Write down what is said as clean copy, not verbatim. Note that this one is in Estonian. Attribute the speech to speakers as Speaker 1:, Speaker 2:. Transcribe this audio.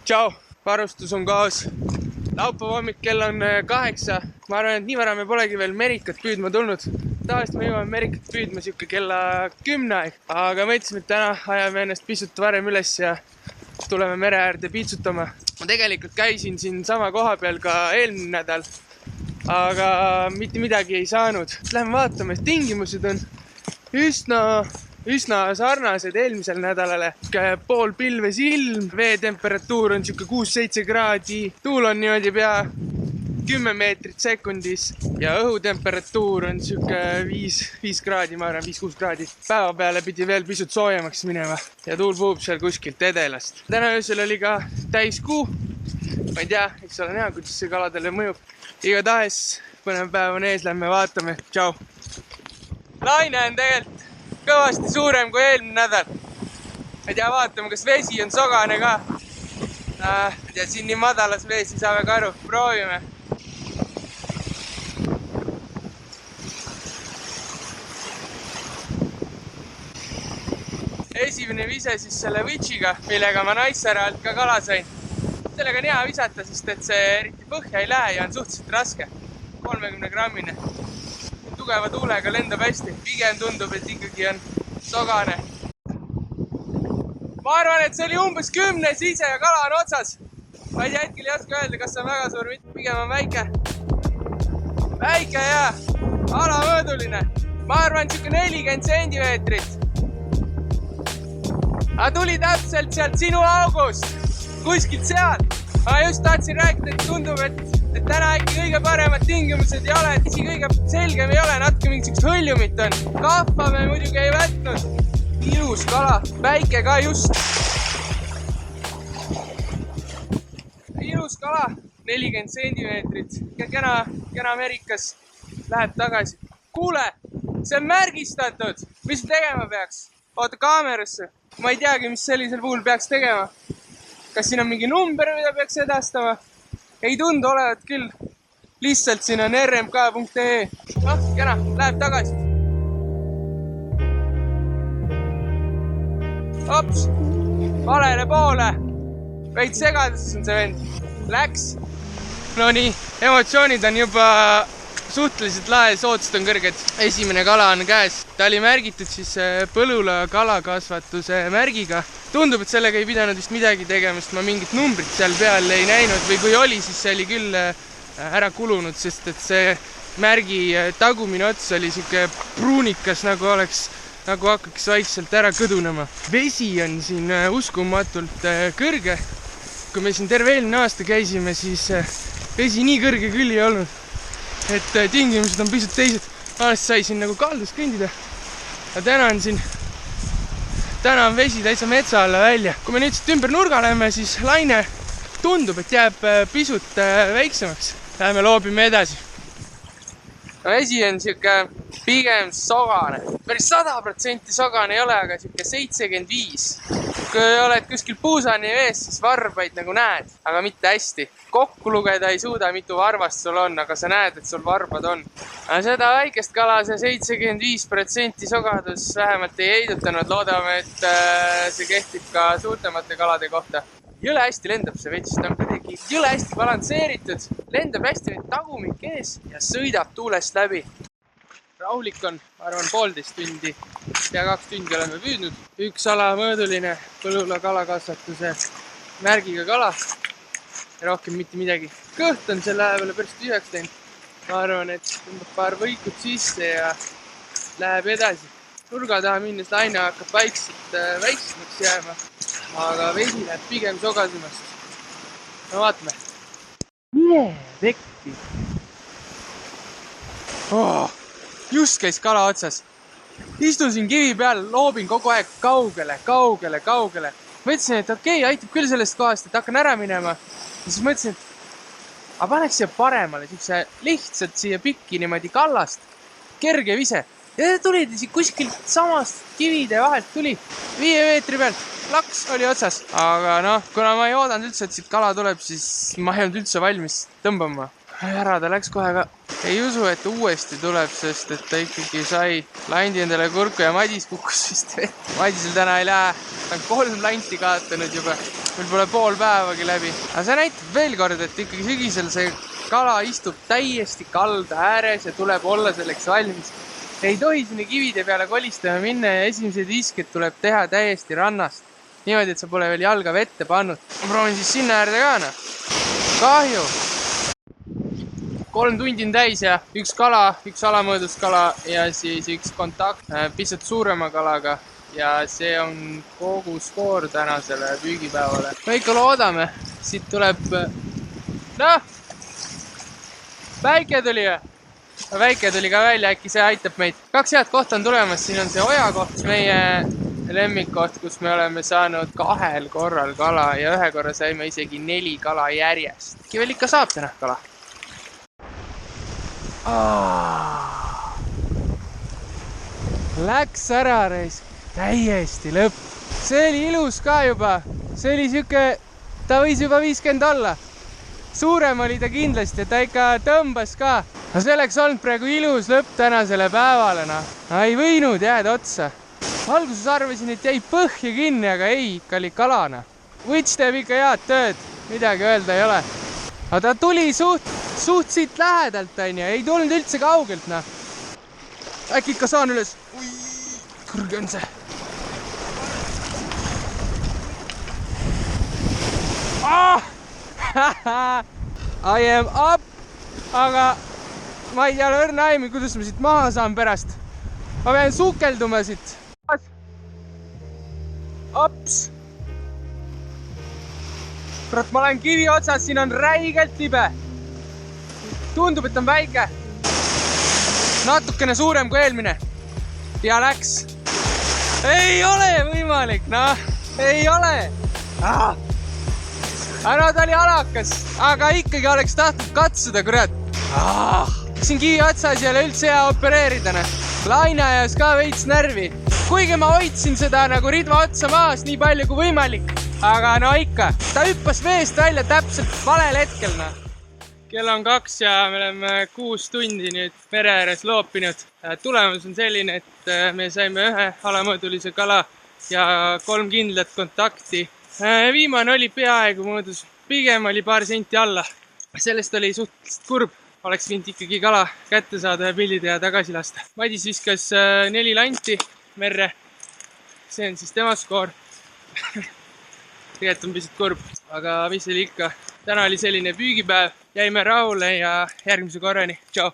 Speaker 1: Tšau, varustus on kaos. Laupäeva hommik, kell on 8. Ma arvan, et nii vara me polegi veel merikat püüdma tulnud. Tavaliselt me jõuame merikat püüdma siuke kella 10 aeg. Aga mõtlesime, et täna ajame ennast pisut varem üles ja tuleme mere äärde piitsutama. Ma tegelikult käisin siin sama koha peal ka eelmine nädal, aga mitte midagi ei saanud. Lähme vaatame, et tingimused on üsna sarnased eelmisel nädalale. Pool pilves ilm, veetemperatuur on siuke 6-7 kraadi, tuul on niimoodi pea 10 meetrit sekundis ja õhutemperatuur on siuke 5 kraadi, ma arvan 5-6 kraadi. Päeva peale pidi veel pisut soojemaks minema ja tuul puhub seal kuskilt edelast. Täna öösel oli ka täiskuu. Ma ei tea, eks ole näha, kuidas see kaladele mõjub. Igatahes põnev päev on ees, lähme vaatame. Tšau! Laine on tegelikult kõvasti suurem kui eelmine nädal. Ma ei tea, vaatame, kas vesi on sogane ka. Ja siin nii madalas vees ei saa väga aru. Proovime. Esimene vise siis selle võtsiga, millega ma Naissaare alt ka kala sain. Sellega on hea visata, sest et see eriti põhja ei lähe ja on suhteliselt raske. 30 grammine. Tugeva tuulega lendab hästi. Pigem tundub, et ikkagi on sogane. Ma arvan, et see oli umbes 10 sise ja kala on otsas. Ma ei tea, hetkel ei oska öelda, kas see on väga suur, pigem on väike. Väike ja alamõõduline. Ma arvan, et 40 sentimeetrit. Aga tuli täpselt sealt sinu august. Kuskilt sealt. Ma just tahtsin rääkida, et tundub, et täna äkki kõige paremad tingimused ei ole, et isi kõige selgem ei ole, natuke mingisugust hõljumit on. Kahva me muidugi ei võtnud. Ilus kala, väike ka just. Ilus kala, 40 sentimeetrit. Kena merikas läheb tagasi. Kuule, see on märgistatud. Mis tegema peaks? Oota kaamerasse. Ma ei teagi, mis sellisel puhul peaks tegema. Kas siin on mingi number, mida peaks edastama? Ei tundu olevat küll. Lihtsalt siin on rmk.ee. Kena, läheb tagasi. Ops, valele poole. Veid segaduses on see vend. Läks. No nii, emotsioonid on juba suhteliselt lae, sootsed on kõrged. Esimene kala on käes. Ta oli märgitud siis Põlula kalakasvatuse märgiga. Tundub, et sellega ei pidanud vist midagi tegema, sest ma mingit numbrit seal peal ei näinud või kui oli, siis see oli küll ära kulunud, sest et see märgi tagumine ots oli siuke pruunikas, nagu hakkaks vaikselt ära kõdunema. Vesi on siin uskumatult kõrge. Kui me siin terve eelmine aasta käisime, siis vesi nii kõrge küll ei olnud. Et tingimused on pisut teised. Alles sai siin nagu kaldus kõndida. Ja täna on vesi täitsa metsa alla välja. Kui me nüüd siit ümber nurga läheme, siis laine tundub, et jääb pisut väiksemaks. Läheme loobime edasi. Vesi on siuke pigem sogane. Päris 100% sogane ei ole, aga siuke 75. Kui oled kuskil puusani vees, siis varbaid nagu näed, aga mitte hästi. Kokku lugeda ei suuda, mitu varvast sul on, aga sa näed, et sul varbad on. Aga seda väikest kala, see 75% sogadus vähemalt ei heidutanud. Loodame, et see kehtib ka suurtemate kalade kohta. Jõle hästi lendab see vets, ta on kuidagi jõle hästi balansseeritud. Lendab hästi nüüd tagumik ees ja sõidab tuulest läbi. Rahulik on, ma arvan, 1,5 tundi. Pea 2 tundi oleme püüdnud. Üks alamõõduline Põlula kalakasvatuse märgiga kala. Ja rohkem mitte midagi. Kõht on selle peale päris tühjaks teinud. Ma arvan, et tõmbab paar võikut sisse ja läheb edasi. Nurga taha minnes laine hakkab vaikselt väiksemaks jääma. Aga vesi läheb pigem sogasemast. No vaatame. Tekki. Just käis kala otsas. Istusin kivi peal, loobin kogu aeg kaugele. Mõtlesin, et okei, aitab küll sellest kohast, et hakkan ära minema. Ja siis mõtlesin, et paneks siia paremale, lihtsalt siia pikki niimoodi kallast. Kerge vise. Ja tulid kuskilt samast kivide vahelt tuli 5 meetri pealt. Laks oli otsas. Aga kuna ma ei oodanud üldse, et siit kala tuleb, siis ma ei olnud üldse valmis tõmbama. Ära ta läks kohe ka. ei usu, et ta uuesti tuleb, sest et ta ikkagi sai landi endale kurku ja Madis kukkus vist vett. Madisel täna ei lähe, ta on 3 lanti kaotanud juba, meil pole pool päevagi läbi. Aga see näitab veel kord, et ikkagi sügisel see kala istub täiesti kalda ääres ja tuleb olla selleks valmis. Ei tohi sinna kivide peale kolistama minna ja esimesed visked tuleb teha täiesti rannast. Niimoodi, et sa pole veel jalga vette pannud. Ma proovin siis sinna äärde ka, Kahju. 3 tundi on täis ja üks kala, üks alamõõdus kala ja siis üks kontakt pisut suurema kalaga. Ja see on kogu skoor tänasele püügipäevale. Me ikka loodame. Siit tuleb... Väike tuli või? Väike tuli ka välja, äkki see aitab meid. 2 head kohta on tulemas. Siin on see oja koht, meie lemmikkoht, kus me oleme saanud 2 korral kala ja 1 korra saime isegi 4 kala järjest. Äkki veel ikka saab täna kala. Läks ära reis, täiesti lõpp. See oli ilus ka juba. See oli siuke, ta võis juba 50 olla. Suurem oli ta kindlasti, ta ikka tõmbas ka. No see oleks olnud praegu ilus lõpp tänasele päevale. Ei võinud jääda otsa. Alguses arvasin, et jäi põhja kinni, aga ei, ikka oli kalana. Võts teeb ikka head tööd, midagi öelda ei ole. Aga ta tuli suht siit lähedalt, ei tulnud üldse kaugelt. Äkki ikka saan üles. Ui, kõrge on see. I am up, aga ma ei tea õrna aimi, kuidas ma siit maha saan pärast. Ma pean sukelduma siit. Ops. Kurat, ma olen kivi otsas, siin on räigelt libe. Tundub, et on väike. Natukene suurem kui eelmine. Ja läks. Ei ole võimalik, ei ole. Aga ta oli alakas, aga ikkagi oleks tahtnud katsuda, kurat. Siin kivi otsas ei ole üldse hea opereerida. Laine ajas ka veits närvi. Kuigi ma hoidsin seda nagu ridva otsa maas nii palju kui võimalik. Aga no ikka, ta hüppas veest välja täpselt valel hetkel. Kell on 2 ja me oleme 6 tundi nüüd mere ääres loopinud. Tulemus on selline, et me saime 1 alamõõdulise kala ja 3 kindlat kontakti. Viimane oli peaaegu mõõdus, pigem oli paar senti alla. Sellest oli suhteliselt kurb. Oleks võinud ikkagi kala kätte saada ja pildid ja tagasi lasta. Madis viskas 4 lanti merre. See on siis tema skoor. Tegelikult on pisut kurb, aga mis oli ikka. Täna oli selline püügipäev. Jäime rahule ja järgmise korrani. Tšau!